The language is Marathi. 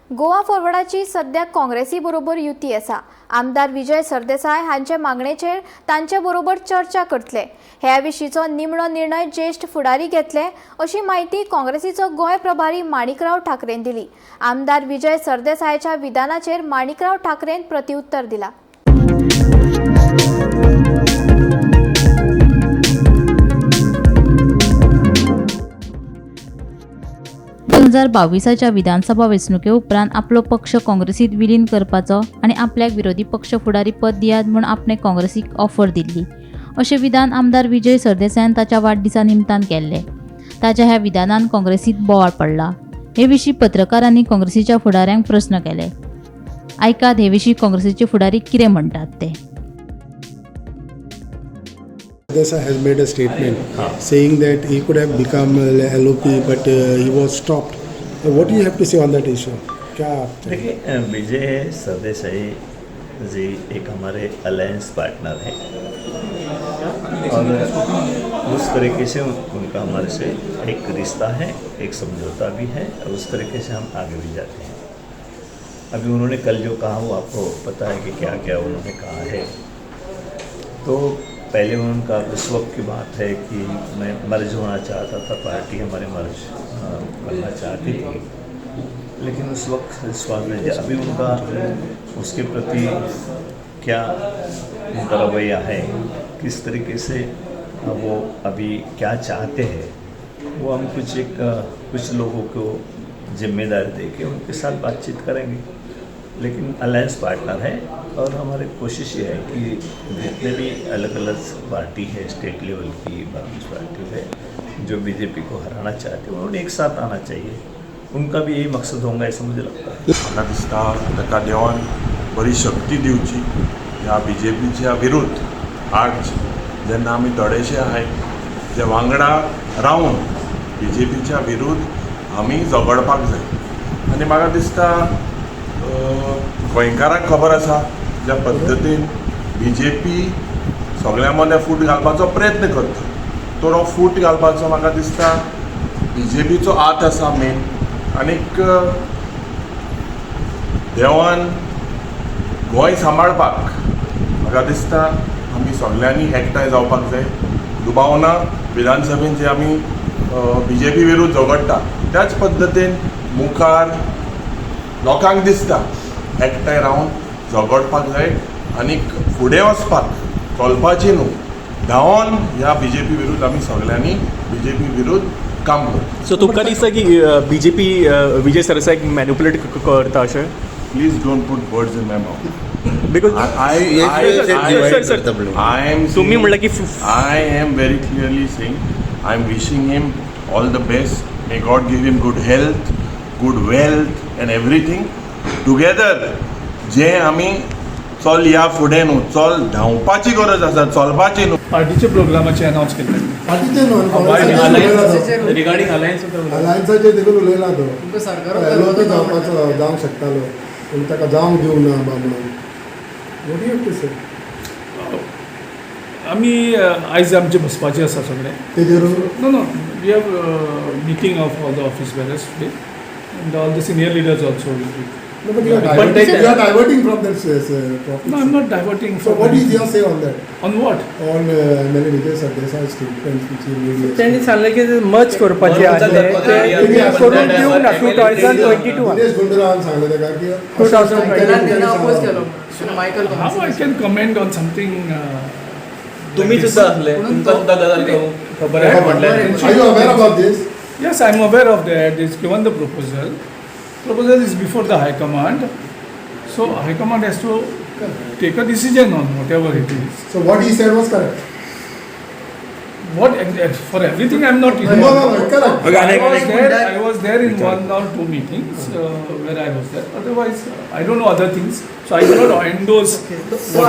गोवा फॉरवर्डाची सध्या काँग्रेसी बरोबर युती आसा। आमदार विजय सरदेसाय हांचे मागणेचेर तांचे बरोबर चर्चा करतले। ह्या विशींचो निमणो निर्णय ज्येष्ठ फुडारी घेतले अशी माहिती काँग्रेसीचो गोंय प्रभारी माणिकराव ठाकरेन दिली। आमदार विजय सरदेसायच्या विधानाचेर माणिकराव ठाकरेन प्रत्युत्तर दिला। 2022च्या विधानसभा वेंचणुके उपरांत आपलो पक्ष काँग्रेसीत विलीन करपाचो आनी आपल्याक विरोधी पक्ष फुडारी पद दियात म्हूण आपणे काँग्रेसीक ऑफर दिल्ली अशें विधान आमदार विजय सरदेसायान ताच्या वाडदिसा निमतान केल्ले। ताच्या ह्या विधानान काँग्रेसीत बोवाळ पडला। हे विशीं पत्रकारांनी काँग्रेसीच्या फुडाऱ्यांक प्रश्न केले। आयकात हे विशीं काँग्रेसीचे फुडारी कितें म्हणटात ते। Sardesai has made a statement saying that he could have become LOP but he was stopped. What do you have to say on that issue? क्या देखिए, विजय सरदेसाई जी एक हमारे अलायंस पार्टनर हैं और उस तरीके से उनका हमारे से एक रिश्ता है, एक समझौता भी है और उस तरीके से हम आगे भी जाते हैं। अभी उन्होंने कल जो कहा वो आपको पता है कि क्या क्या उन्होंने कहा है। तो पहले उनका उस वक्त की बात है कि मैं मर्ज होना चाहता था, पार्टी हमारे मर्ज करना चाहती थी, लेकिन उस वक्त विश्वास नहीं था। अभी उनका उसके प्रति क्या उनका रवैया है, किस तरीके से वो अभी क्या चाहते हैं, वो हम कुछ लोगों को जिम्मेदारी दे के उनके साथ बातचीत करेंगे। लेकिन अलायंस पार्टनर है और हमारी कोशिश ये है कि जितने भी अलग अलग पार्टी है, स्टेट लेवल की कांग्रेस पार्टी है जो बीजेपी को हराना चाहते हैं, उन्होंने एक साथ आना चाहिए। उनका भी यही मकसद होगा ऐसा मुझे लगता है। म्हाका दिसता ताका देवान बरी शक्ती दिवची ह्या बीजेपीच्या विरुद्ध। आज जेन्ना आमी थोडेशे आहात जे वांगडा रावन बीजेपीच्या विरुद्ध आमी झगडपाक जाय। आनी म्हाका दिसता गोंयकारांक खबर आसा ज्या पद्दतीन बीजेपी सगळ्या मदें फूट घालपाचो प्रयत्न करता, तो फूट घालपाचो म्हाका दिसता बीजेपीचो हात आसा मेन। आनीक देवान गोंय सांबाळपाक म्हाका दिसता आमी सगळ्यांनी एकठांय जावपाक जाय। दुबावना विधानसभेन जे आमी बीजेपी विरुद्ध झगडटा त्याच पद्दतीन मुखार लोकांक दिसता एकठांय रावन झगडपाक जाय आनी फुडें वचपाक चलपाची न्हू, धांवन ह्या बीजेपी विरुद्ध आमी सगळ्यांनी बीजेपी विरुद्ध काम करता। सो तुमकां दिसता की बीजेपी विजय सरदेसायक मॅन्युपुलेट करता अशें? Please don't put words in my mouth because तुम्ही म्हणलं की I am very clearly saying I am wishing him all the best. May God give him good health, good wealth and everything. Together जे आमी चल या फुडें न्हू, चल धांवपाची गरज आसा, चलपाची न्हू। पार्टीचे प्रोग्रामाचे अनाउन्स केले पार्टीचे न्हू रिगार्डिंग अलायन्स अलायन्साचे देखून उलयला तो सरकार जावंक शकतालो पूण ताका जावंक दिवंक ना म्हणून। What do you have to say? आमी आयज आमचे बसपाचे आसा सगळे तेजेर no we have meeting of all the office bearers today and all the senior leaders also will be. No, but you are diverting from that topic. No, I'm not diverting. So what is your say on that? On what? On MLA Vijay Sardesai statement which he made. त्यांनी सांगले की मर्ज करपाचे आहे ते करून दिवंक ना 2022 दिनेश गुंडूरावान सांगले तेका की 2022 अपोज केलो Michael How I can comment on something तुम्ही सुद्धा असले तुमचा सुद्धा गजाल खबर आहे म्हटलं। Are you aware about this? Yes, I am aware of that. It's given the proposal. Proposal is before the High Command. So High Command has to take a decision on whatever it is. So what he said was correct. What for everything I am not. No, correct. I was there in 1 or 2 meetings where I was there. Otherwise, I don't know other things. So I cannot endorse. So